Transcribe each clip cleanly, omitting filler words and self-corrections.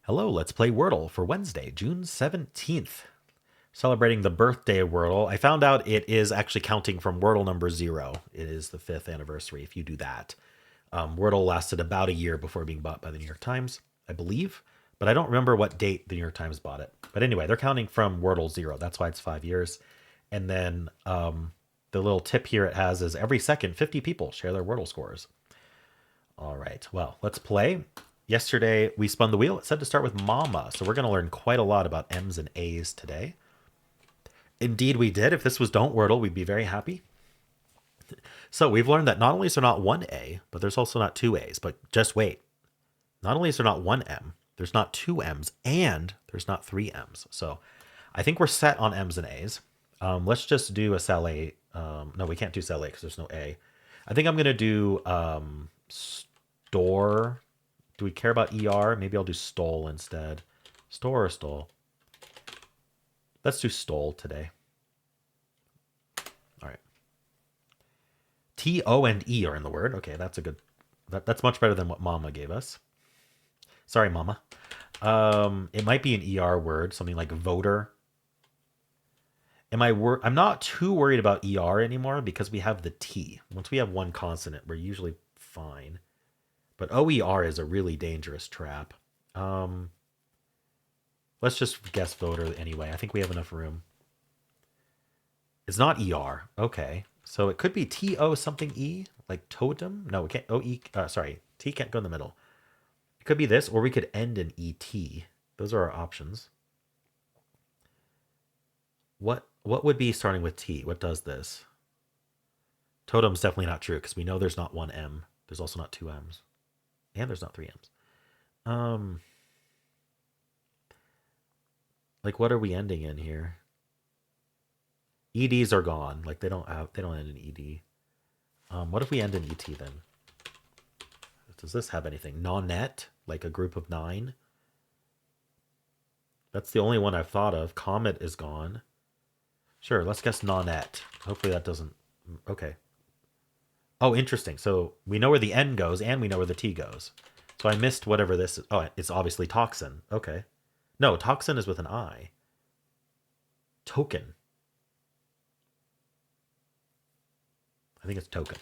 Hello, let's play Wordle for Wednesday, June 17th. Celebrating the birthday of Wordle. I found out it is actually counting from Wordle number 0. It is the 5th anniversary if you do that. Wordle lasted about a year before being bought by the New York Times, I believe. But I don't remember what date the New York Times bought it. But anyway, they're counting from Wordle 0. That's why it's 5 years. And then the little tip here it has is every second, 50 people share their Wordle scores. All right, well, let's play. Yesterday, we spun the wheel. It said to start with mama. So we're going to learn quite a lot about M's and A's today. Indeed, we did. If this was Don't Wordle, we'd be very happy. So we've learned that not only is there not one A, but there's also not two A's. But just wait. Not only is there not one M, there's not two M's, and there's not three M's. So I think we're set on M's and A's. Let's just do a cell A. No, we can't do cell A because there's no A. I think I'm going to do store. Do we care about ER? Maybe I'll do stole instead. Store or stole? Let's do stole today. All right. T, O, and E are in the word. Okay, that's a good. That's much better than what Mama gave us. Sorry, Mama. It might be an ER word, something like voter. I'm not too worried about ER anymore because we have the T. Once we have one consonant, we're usually fine. But OER is a really dangerous trap. Let's just guess voter anyway. I think we have enough room. It's not ER. Okay. So it could be TO something E, like totem. No, we can't. OE. Sorry. T can't go in the middle. It could be this, or we could end in ET. Those are our options. What would be starting with T? What does this? Totem's definitely not true because we know there's not one M. There's also not two M's. And there's not three M's. Like what are we ending in here? EDs are gone. Like they don't end in ED. What if we end in ET then? Does this have anything? Non-net, like a group of 9. That's the only one I've thought of. Comet is gone. Sure, let's guess non-net. Hopefully that doesn't. Okay. Oh, interesting. So we know where the N goes and we know where the T goes. So I missed whatever this is. Oh, it's obviously toxin. Okay. No, toxin is with an I. Token. I think it's token.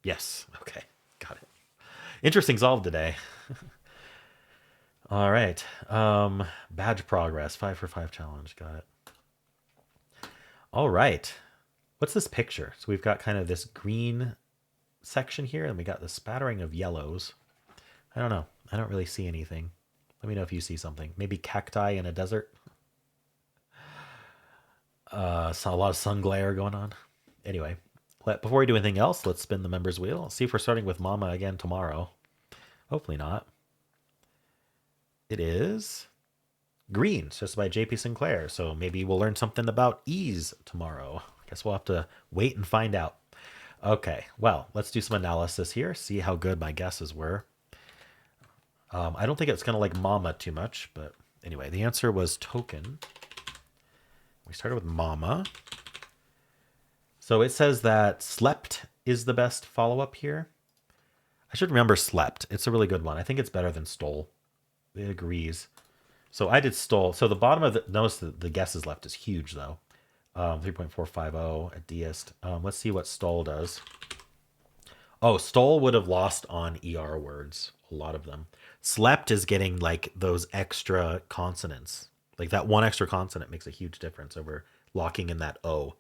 Yes. Okay. Got it. Interesting solve today. All right. Badge progress. 5 for 5 challenge. Got it. All right. What's this picture? So we've got kind of this green section here, and we got the spattering of yellows. I don't know. I don't really see anything. Let me know if you see something. Maybe cacti in a desert. Saw a lot of sun glare going on. Anyway, before we do anything else, let's spin the members wheel. See if we're starting with Mama again tomorrow. Hopefully not. It is green. It's just by J.P. Sinclair. So maybe we'll learn something about E's tomorrow. Guess we'll have to wait and find out. Okay, well, let's do some analysis here. See how good my guesses were. I don't think it's going to like Mama too much, but anyway, the answer was token. We started with Mama. So it says that slept is the best follow-up here. I should remember slept. It's a really good one. I think it's better than stole. It agrees. So I did stole. So the bottom of the, notice the guesses left is huge though. 3.450 at Deist. Let's see what stole does. Oh, stole would have lost on ER words. A lot of them. Slept is getting like those extra consonants. Like that one extra consonant makes a huge difference over locking in that O.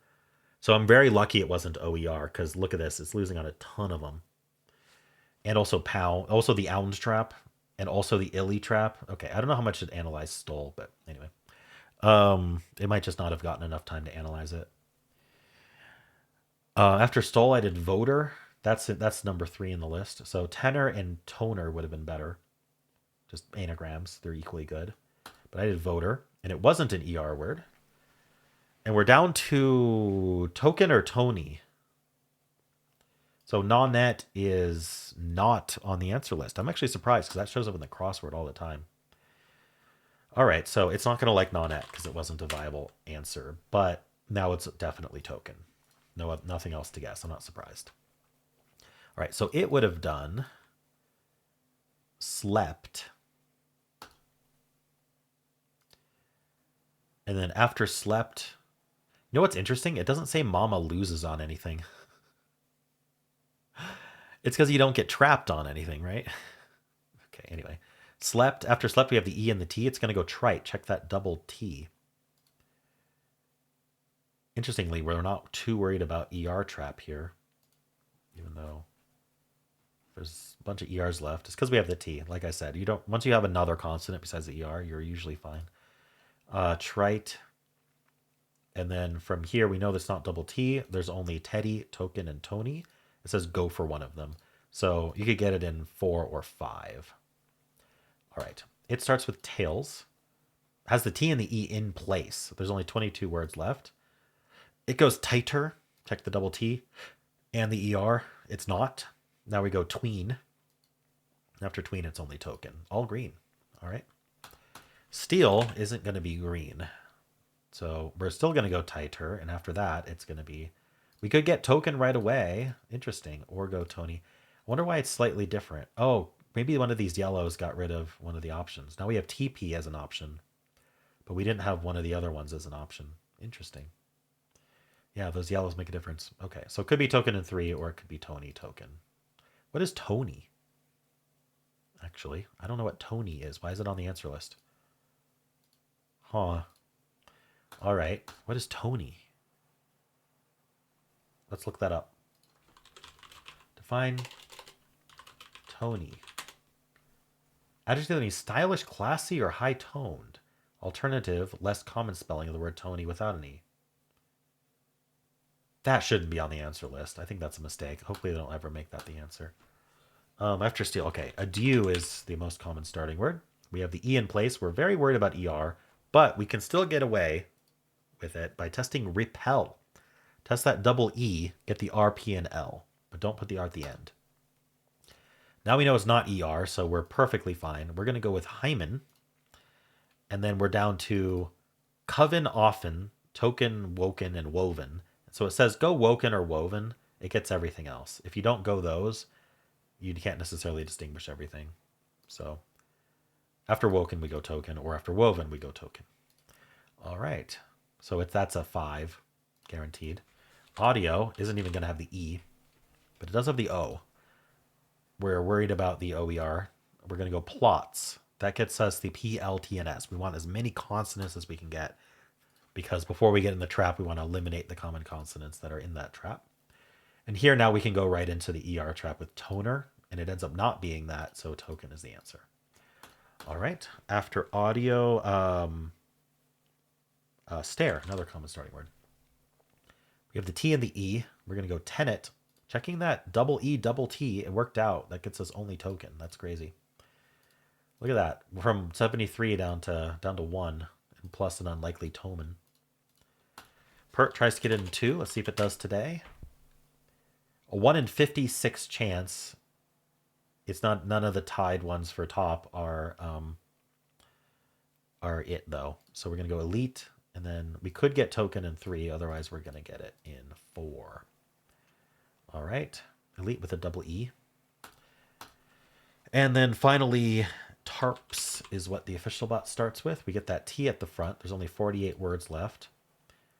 So I'm very lucky it wasn't OER because look at this. It's losing on a ton of them. And also POW. Also the Ounds trap. And also the Illy trap. Okay, I don't know how much it analyzed stole, but anyway. It might just not have gotten enough time to analyze it. After stole, I did voter. That's it. That's number 3 in the list. So tenor and toner would have been better. Just anagrams. They're equally good. But I did voter, and it wasn't an ER word. And we're down to token or Tony. So non-net is not on the answer list. I'm actually surprised because that shows up in the crossword all the time. All right, so it's not going to like non-net because it wasn't a viable answer, but now it's definitely token. No, nothing else to guess. I'm not surprised. All right, so it would have done slept And then after slept, you know what's interesting? It doesn't say mama loses on anything. It's because you don't get trapped on anything, right? Okay, anyway. Slept. After slept, we have the E and the T. It's going to go trite. Check that double T. Interestingly, we're not too worried about ER trap here, even though there's a bunch of ERs left. It's because we have the T. Like I said, you don't. Once you have another consonant besides the ER, you're usually fine. Trite. And then from here, we know there's not double T. There's only Teddy, Token, and Tony. It says go for one of them. So you could get it in 4 or 5. All right. It starts with tails. Has the T and the E in place. There's only 22 words left. It goes tighter. Check the double T and the ER. It's not. Now we go tween. After tween, it's only token. All green. All right. Steel isn't going to be green. So we're still going to go tighter. And after that, it's going to be... We could get token right away. Interesting. Or go Tony. I wonder why it's slightly different. Oh, maybe one of these yellows got rid of one of the options. Now we have TP as an option. But we didn't have one of the other ones as an option. Interesting. Yeah, those yellows make a difference. Okay, so it could be token in 3 or it could be Tony token. What is Tony? Actually, I don't know what Tony is. Why is it on the answer list? Huh. All right. What is Tony? Let's look that up. Define Tony. Adjective that means stylish, classy, or high-toned. Alternative, less common spelling of the word Tony without an E. That shouldn't be on the answer list. I think that's a mistake. Hopefully they don't ever make that the answer. After steel, okay. Adieu is the most common starting word. We have the E in place. We're very worried about ER, but we can still get away with it by testing repel. Test that double E, get the R, P, and L, but don't put the R at the end. Now we know it's not ER, so we're perfectly fine. We're going to go with hymen, and then we're down to coven, often, token, woken, and woven. So it says go woken or woven. It gets everything else. If you don't go those, you can't necessarily distinguish everything. So after woken, we go token, or after woven, we go token. All right. So that's a 5, guaranteed. Audio isn't even going to have the E, but it does have the O. We're worried about the OER. We're going to go plots. That gets us the P, L, T, and S. We want as many consonants as we can get, because before we get in the trap, we want to eliminate the common consonants that are in that trap. And here now we can go right into the ER trap with toner, and it ends up not being that, so token is the answer. All right. After audio, stare, another common starting word. We have the T and the E. We're going to go tenet. Checking that double E, double T, it worked out. That gets us only token. That's crazy. Look at that. From 73 down to 1, and plus an unlikely tomen. Pert tries to get it in 2. Let's see if it does today. A 1 in 56 chance. It's not, none of the tied ones for top are it though. So we're gonna go elite, and then we could get token in 3. Otherwise, we're gonna get it in 4. All right, elite with a double E. And then finally, tarps is what the official bot starts with. We get that T at the front. There's only 48 words left.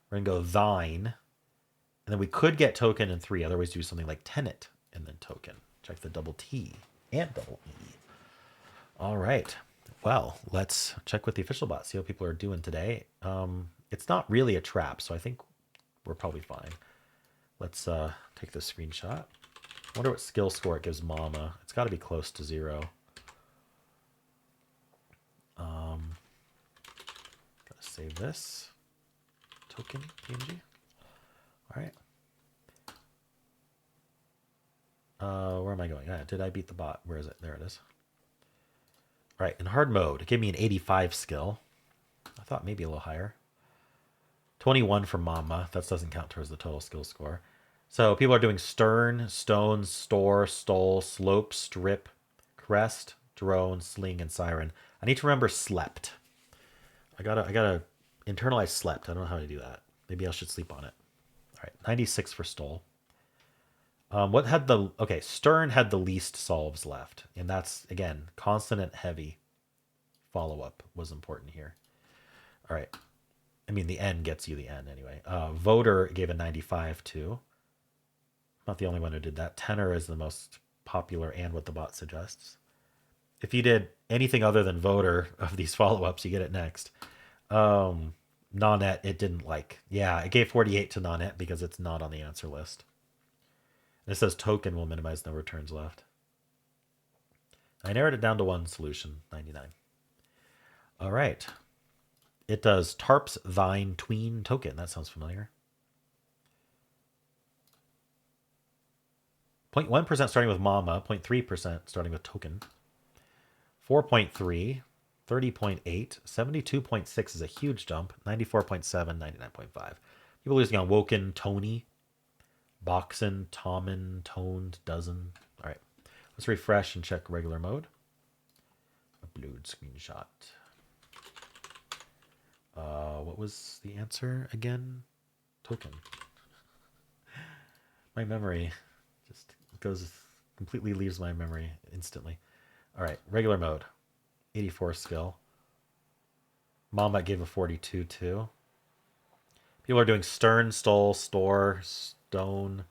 We're gonna go thine, and then we could get token in 3. Otherwise, do something like tenet and then token. Check the double T and double E. All right. Well, let's check with the official bot, see how people are doing today. It's not really a trap, so I think we're probably fine. Let's take this screenshot. I wonder what skill score it gives Mama. It's got to be close to 0. Gotta save this. Token, PNG. All right. Where am I going? Did I beat the bot? Where is it? There it is. All right, in hard mode, it gave me an 85 skill. I thought maybe a little higher. 21 for Mama. That doesn't count towards the total skill score. So people are doing stern, stone, store, stole, slope, strip, crest, drone, sling, and siren. I need to remember slept. I gotta internalize slept. I don't know how to do that. Maybe I should sleep on it. All right, 96 for stole. Stern had the least solves left, and that's again consonant heavy. Follow up was important here. All right, I mean, the N gets you the N anyway. Voter gave a 95 to. Not the only one who did that. Tenor is the most popular and what the bot suggests. If you did anything other than voter of these follow-ups, you get it next. Nonet, it didn't like. Yeah, it gave 48 to Nonet because it's not on the answer list. And it says token will minimize no returns left. I narrowed it down to one solution, 99. All right. It does tarps thine tween token. That sounds familiar. 0.1% starting with mama, 0.3% starting with token. 4.3, 30.8, 72.6 is a huge jump. 94.7, 99.5. People losing on Woken, Tony, Boxen, Tommen, Toned, Dozen. All right. Let's refresh and check regular mode. Upload screenshot. What was the answer again? Token. My memory just goes completely leaves my memory instantly. All right, regular mode. 84 skill. Mama gave a 42 too. People are doing stern, stole, store, stone,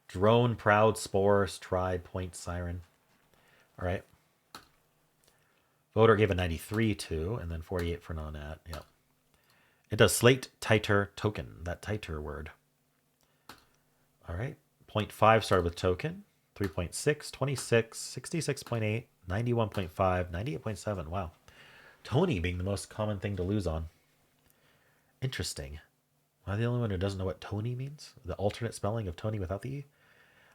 drone, proud, spores, tribe, point, siren. All right. Voter gave a 93 too, and then 48 for non-at. Yep. It does slate, tighter, token, that tighter word. All right. 0.5 started with token. 3.6, 26, 66.8, 91.5, 98.7. Wow. Tony being the most common thing to lose on. Interesting. Am I the only one who doesn't know what Tony means? The alternate spelling of Tony without the E?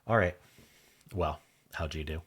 All right. Well, how'd you do?